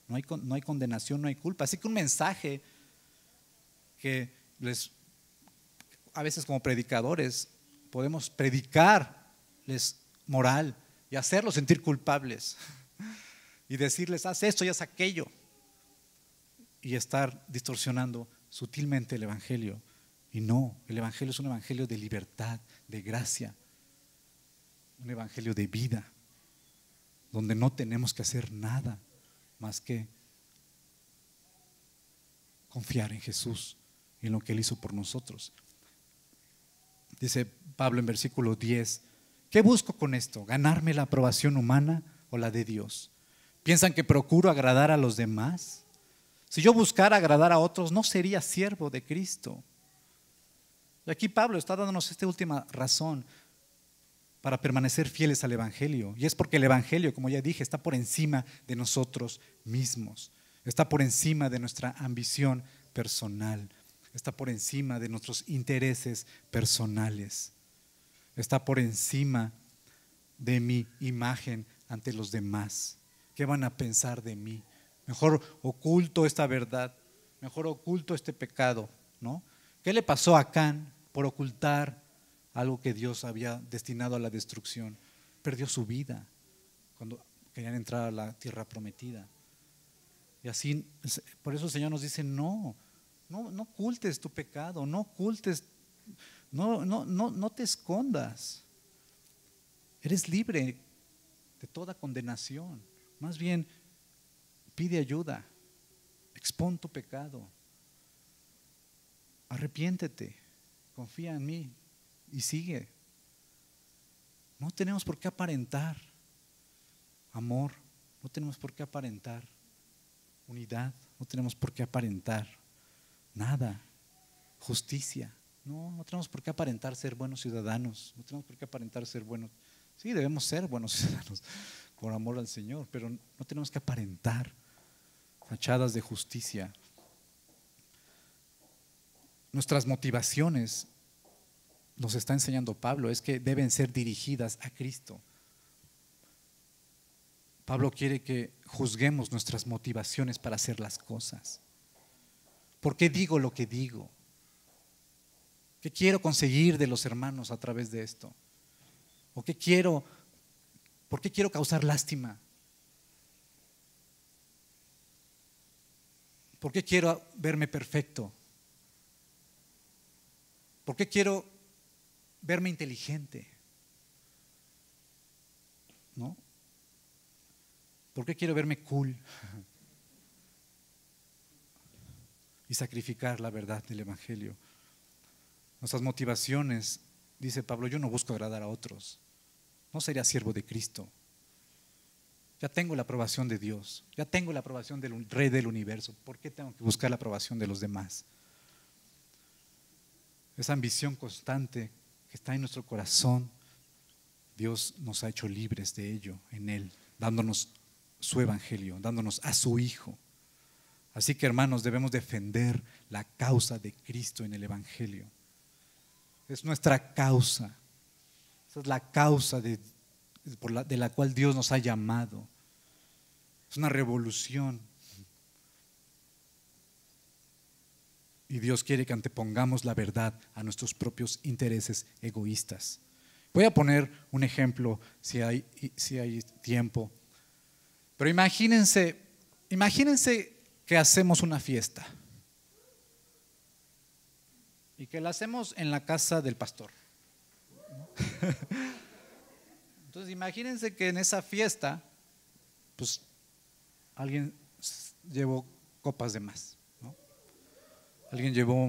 no hay condenación, no hay culpa. Así que un mensaje que a veces como predicadores podemos predicarles moral y hacerlos sentir culpables y decirles: haz esto y haz aquello, y estar distorsionando sutilmente el evangelio. Y no, el evangelio es un evangelio de libertad, de gracia, un evangelio de vida, donde no tenemos que hacer nada más que confiar en Jesús y en lo que Él hizo por nosotros. Dice Pablo en versículo 10: ¿qué busco con esto? ¿Ganarme la aprobación humana o la de Dios? ¿Piensan que procuro agradar a los demás? Si yo buscara agradar a otros, no sería siervo de Cristo. Y aquí Pablo está dándonos esta última razón para permanecer fieles al evangelio. Y es porque el evangelio, como ya dije, está por encima de nosotros mismos. Está por encima de nuestra ambición personal. Está por encima de nuestros intereses personales. Está por encima de mi imagen ante los demás. ¿Qué van a pensar de mí? Mejor oculto esta verdad, mejor oculto este pecado, ¿no? ¿Qué le pasó a Can por ocultar algo que Dios había destinado a la destrucción? Perdió su vida cuando querían entrar a la tierra prometida. Y así, por eso el Señor nos dice: no ocultes tu pecado, no ocultes, no te escondas. Eres libre de toda condenación. Más bien, pide ayuda, expón tu pecado, arrepiéntete, confía en mí y sigue. No tenemos por qué aparentar amor, no tenemos por qué aparentar unidad, no tenemos por qué aparentar nada, justicia. No tenemos por qué aparentar ser buenos ciudadanos, no tenemos por qué aparentar ser buenos. Sí, debemos ser buenos ciudadanos por amor al Señor, pero no tenemos que aparentar fachadas de justicia. Nuestras motivaciones, nos está enseñando Pablo, es que deben ser dirigidas a Cristo. Pablo quiere que juzguemos nuestras motivaciones para hacer las cosas. ¿Por qué digo lo que digo? ¿Qué quiero conseguir de los hermanos a través de esto? ¿O por qué quiero causar lástima? ¿Por qué quiero verme perfecto? ¿Por qué quiero verme inteligente? ¿No? ¿Por qué quiero verme cool? Y sacrificar la verdad del Evangelio. Nuestras motivaciones, dice Pablo, yo no busco agradar a otros. No sería siervo de Cristo. Ya tengo la aprobación de Dios, ya tengo la aprobación del Rey del universo. ¿Por qué tengo que buscar la aprobación de los demás? Esa ambición constante que está en nuestro corazón, Dios nos ha hecho libres de ello en Él, dándonos su evangelio, dándonos a su Hijo. Así que, hermanos, debemos defender la causa de Cristo en el evangelio. Es nuestra causa. Esa es la causa de la cual Dios nos ha llamado. Es una revolución. Y Dios quiere que antepongamos la verdad a nuestros propios intereses egoístas. Voy a poner un ejemplo si hay tiempo. Pero imagínense que hacemos una fiesta y que la hacemos en la casa del pastor. Entonces imagínense que en esa fiesta pues alguien llevó copas de más, ¿no? Alguien llevó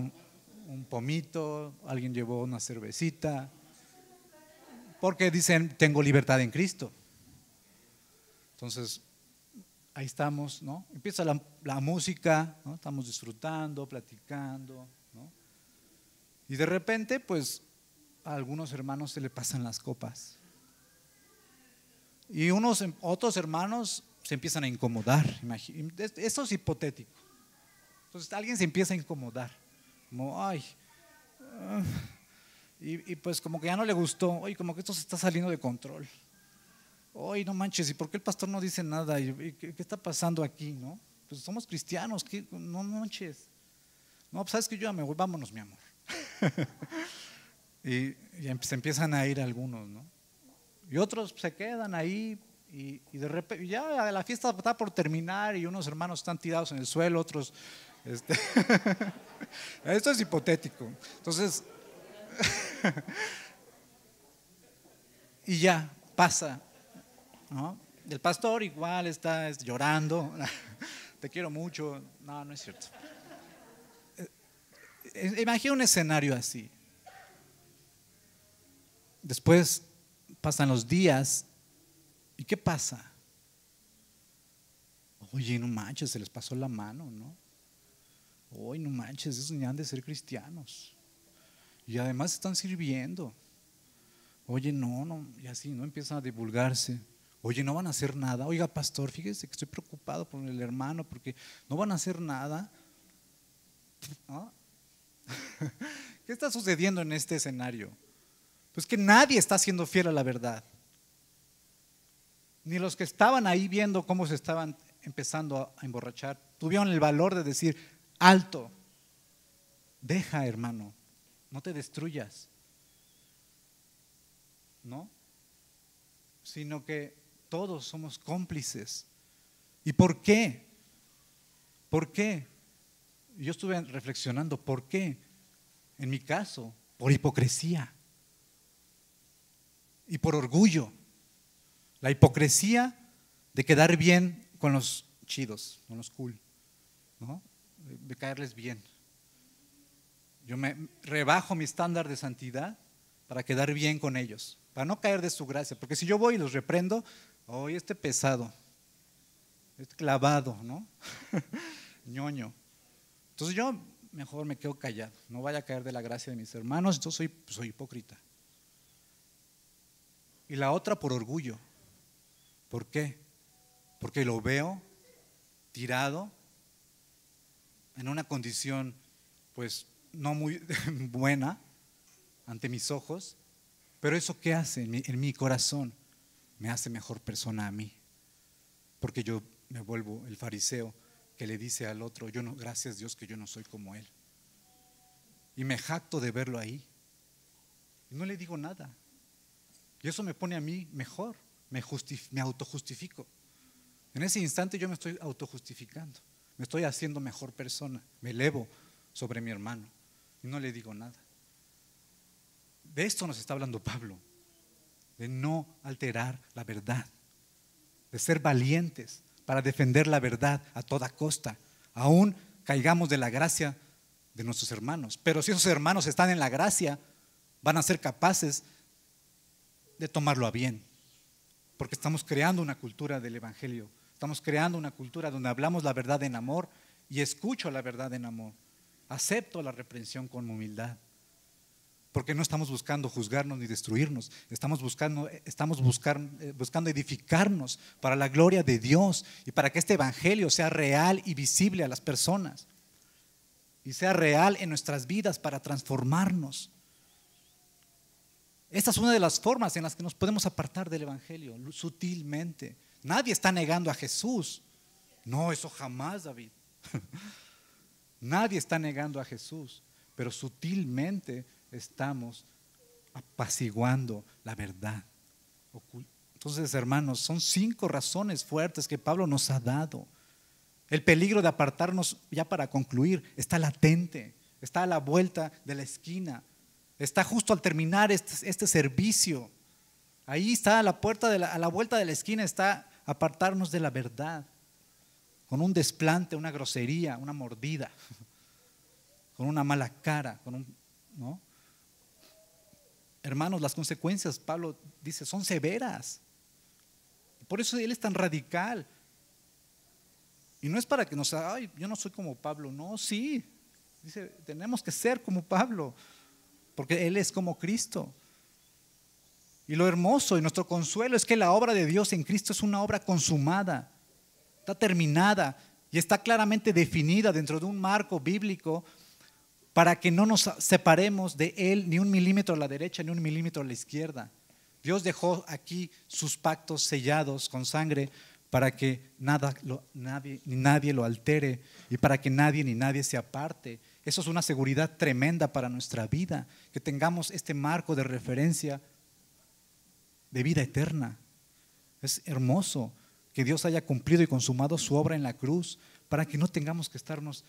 un pomito, alguien llevó una cervecita, porque dicen tengo libertad en Cristo. Entonces ahí estamos, ¿no? Empieza la música, ¿no? Estamos disfrutando, platicando, ¿no? Y de repente pues a algunos hermanos se le pasan las copas y otros hermanos se empiezan a incomodar. Esto es hipotético. Entonces alguien se empieza a incomodar, como ay, y pues como que ya no le gustó, oye, como que esto se está saliendo de control. Oye, no manches, ¿y por qué el pastor no dice nada? ¿Y qué está pasando aquí, no? Pues somos cristianos, no manches. No, pues sabes que yo ya me voy, vámonos, mi amor. Y se empiezan a ir algunos, ¿no? Y otros se quedan ahí y de repente ya la fiesta está por terminar y unos hermanos están tirados en el suelo, otros esto es hipotético. Entonces y ya pasa, ¿no? El pastor igual está llorando, te quiero mucho. No es cierto. Imagina un escenario así. Después pasan los días y ¿qué pasa? Oye, no manches, se les pasó la mano, ¿no? Oye, no manches, esos ni han de ser cristianos. Y además están sirviendo. Oye, no, y así, ¿no? Empiezan a divulgarse. Oye, no van a hacer nada. Oiga, pastor, fíjese que estoy preocupado por el hermano porque no van a hacer nada. ¿No? ¿Qué está sucediendo en este escenario? Pues que nadie está siendo fiel a la verdad. Ni los que estaban ahí viendo cómo se estaban empezando a emborrachar tuvieron el valor de decir: alto, deja, hermano, no te destruyas, ¿no? Sino que todos somos cómplices. ¿Y por qué? ¿Por qué? Yo estuve reflexionando, ¿por qué? En mi caso, por hipocresía y por orgullo. La hipocresía de quedar bien con los chidos, con los cool, ¿no? De caerles bien. Yo me rebajo mi estándar de santidad para quedar bien con ellos, para no caer de su gracia. Porque si yo voy y los reprendo, hoy este pesado, este clavado, ¿no? ñoño. Entonces yo mejor me quedo callado, no vaya a caer de la gracia de mis hermanos, entonces soy hipócrita. Y la otra por orgullo. ¿Por qué? Porque lo veo tirado en una condición pues no muy buena ante mis ojos, pero eso ¿qué hace en mi corazón? Me hace mejor persona a mí, porque yo me vuelvo el fariseo que le dice al otro, yo no, gracias Dios que yo no soy como él, y me jacto de verlo ahí y no le digo nada, y eso me pone a mí mejor, me autojustifico. En ese instante yo me estoy autojustificando, me estoy haciendo mejor persona, me elevo sobre mi hermano y no le digo nada. De esto nos está hablando Pablo, de no alterar la verdad, de ser valientes para defender la verdad a toda costa, aún caigamos de la gracia de nuestros hermanos. Pero si esos hermanos están en la gracia, van a ser capaces de tomarlo a bien, porque estamos creando una cultura del evangelio, estamos creando una cultura donde hablamos la verdad en amor y escucho la verdad en amor, acepto la reprensión con humildad. Porque no estamos buscando juzgarnos ni destruirnos, estamos buscando edificarnos para la gloria de Dios y para que este evangelio sea real y visible a las personas y sea real en nuestras vidas para transformarnos. Esta es una de las formas en las que nos podemos apartar del evangelio, sutilmente. Nadie está negando a Jesús. No, eso jamás, David. Nadie está negando a Jesús, pero sutilmente estamos apaciguando la verdad. Entonces, hermanos, son 5 razones fuertes que Pablo nos ha dado. El peligro de apartarnos, ya para concluir, está latente, está a la vuelta de la esquina, está justo al terminar este servicio. Ahí está a la vuelta de la esquina, está apartarnos de la verdad, con un desplante, una grosería, una mordida, con una mala cara, ¿no? Hermanos, las consecuencias, Pablo dice, son severas. Por eso él es tan radical. Y no es para que nos ay, yo no soy como Pablo. No, sí. Dice, tenemos que ser como Pablo, porque él es como Cristo. Y lo hermoso y nuestro consuelo es que la obra de Dios en Cristo es una obra consumada, está terminada y está claramente definida dentro de un marco bíblico, para que no nos separemos de Él ni un milímetro a la derecha ni un milímetro a la izquierda. Dios dejó aquí sus pactos sellados con sangre para que nadie lo altere y para que nadie ni nadie se aparte. Eso es una seguridad tremenda para nuestra vida, que tengamos este marco de referencia de vida eterna. Es hermoso que Dios haya cumplido y consumado su obra en la cruz para que no tengamos que estarnos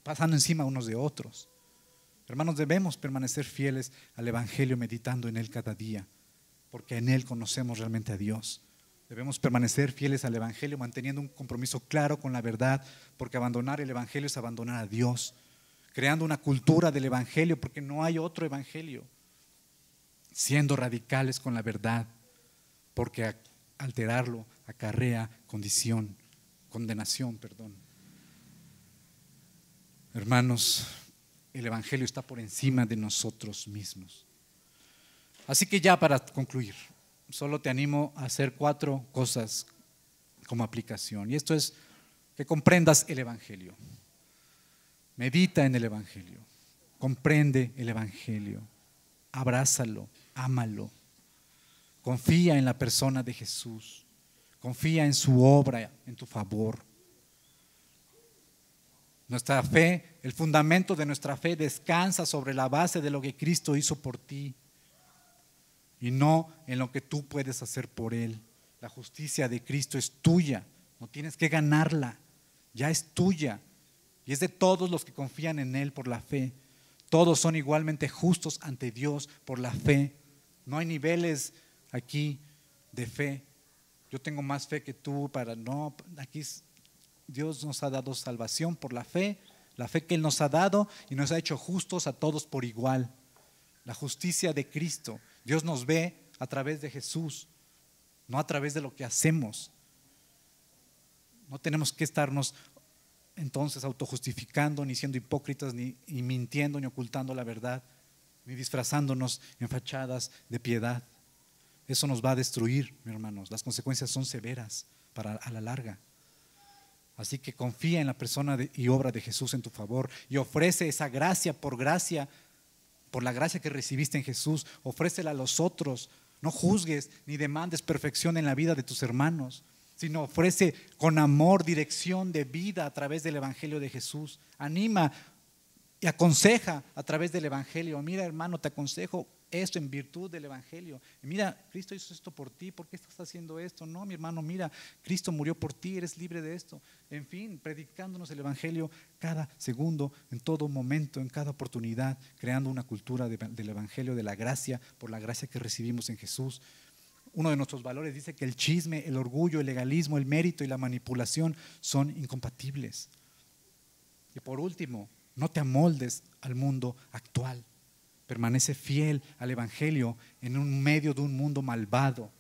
pasando encima unos de otros. Hermanos, debemos permanecer fieles al evangelio, meditando en él cada día, porque en él conocemos realmente a Dios. Debemos permanecer fieles al evangelio, manteniendo un compromiso claro con la verdad, porque abandonar el evangelio es abandonar a Dios, creando una cultura del evangelio, porque no hay otro evangelio, siendo radicales con la verdad, porque alterarlo acarrea condenación. Hermanos, el evangelio está por encima de nosotros mismos. Así que ya para concluir, solo te animo a hacer 4 cosas como aplicación. Y esto es que comprendas el evangelio. Medita en el evangelio. Comprende el evangelio. Abrázalo, ámalo. Confía en la persona de Jesús. Confía en su obra en tu favor. Nuestra fe, el fundamento de nuestra fe descansa sobre la base de lo que Cristo hizo por ti y no en lo que tú puedes hacer por Él. La justicia de Cristo es tuya, no tienes que ganarla, ya es tuya y es de todos los que confían en Él por la fe. Todos son igualmente justos ante Dios por la fe. No hay niveles aquí de fe. Yo tengo más fe que tú aquí Dios nos ha dado salvación por la fe la fe que Él nos ha dado y nos ha hecho justos a todos por igual. La justicia de Cristo. Dios nos ve a través de Jesús, no a través de lo que hacemos. No tenemos que estarnos entonces autojustificando, ni siendo hipócritas, ni mintiendo, ni ocultando la verdad, ni disfrazándonos en fachadas de piedad. Eso nos va a destruir, mis hermanos. Las consecuencias son severas a la larga. Así que confía en la persona y obra de Jesús en tu favor y ofrece esa gracia, por la gracia que recibiste en Jesús, ofrécela a los otros. No juzgues ni demandes perfección en la vida de tus hermanos, sino ofrece con amor dirección de vida a través del Evangelio de Jesús. Anima y aconseja a través del Evangelio. Mira, hermano, te aconsejo esto en virtud del Evangelio. Y mira, Cristo hizo esto por ti, ¿por qué estás haciendo esto? No, mi hermano, mira, Cristo murió por ti, eres libre de esto. En fin, predicándonos el Evangelio cada segundo, en todo momento, en cada oportunidad, creando una cultura del Evangelio, de la gracia, por la gracia que recibimos en Jesús. Uno de nuestros valores dice que el chisme, el orgullo, el legalismo, el mérito y la manipulación son incompatibles. Y por último, no te amoldes al mundo actual. Permanece fiel al Evangelio en un medio de un mundo malvado.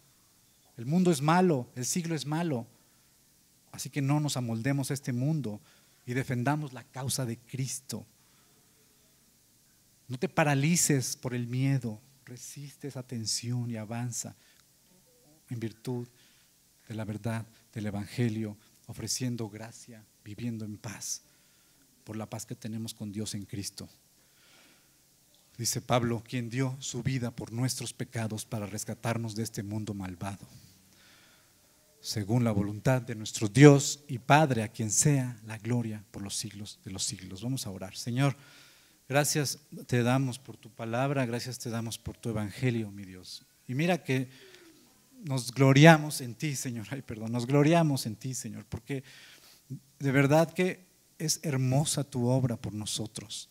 El mundo es malo, el siglo es malo. Así que no nos amoldemos a este mundo y defendamos la causa de Cristo. No te paralices por el miedo, resiste esa tensión y avanza en virtud de la verdad del Evangelio, ofreciendo gracia, viviendo en paz, por la paz que tenemos con Dios en Cristo. Dice Pablo, quien dio su vida por nuestros pecados para rescatarnos de este mundo malvado, según la voluntad de nuestro Dios y Padre, a quien sea la gloria por los siglos de los siglos. Vamos a orar. Señor, gracias te damos por tu palabra, gracias te damos por tu Evangelio, mi Dios. Y mira que nos gloriamos en ti, Señor. Nos gloriamos en ti, Señor, porque de verdad que es hermosa tu obra por nosotros.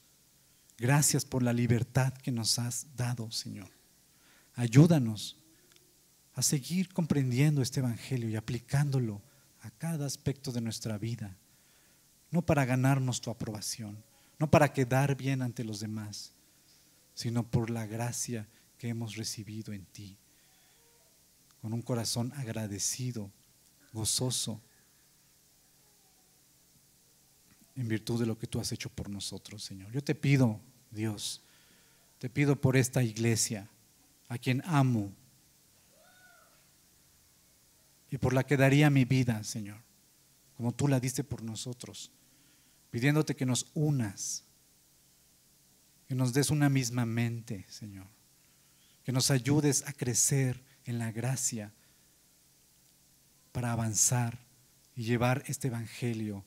Gracias por la libertad que nos has dado, Señor. Ayúdanos a seguir comprendiendo este Evangelio y aplicándolo a cada aspecto de nuestra vida, no para ganarnos tu aprobación, no para quedar bien ante los demás, sino por la gracia que hemos recibido en ti, con un corazón agradecido, gozoso, en virtud de lo que tú has hecho por nosotros, Señor. Yo te pido, Dios, te pido por esta iglesia, a quien amo, y por la que daría mi vida, Señor, como tú la diste por nosotros, pidiéndote que nos unas, que nos des una misma mente, Señor, que nos ayudes a crecer en la gracia para avanzar y llevar este Evangelio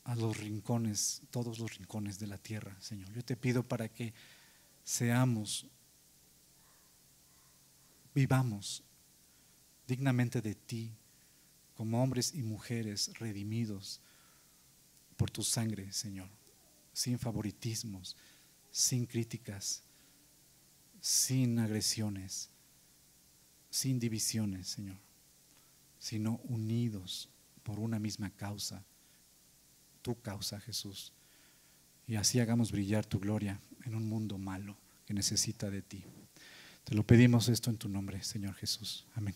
a los rincones, todos los rincones de la tierra, Señor. Yo te pido para que vivamos dignamente de ti, como hombres y mujeres redimidos por tu sangre, Señor, sin favoritismos, sin críticas, sin agresiones, sin divisiones, Señor, sino unidos por una misma causa, tu causa, Jesús, y así hagamos brillar tu gloria en un mundo malo que necesita de ti. Te lo pedimos esto en tu nombre, Señor Jesús. Amén.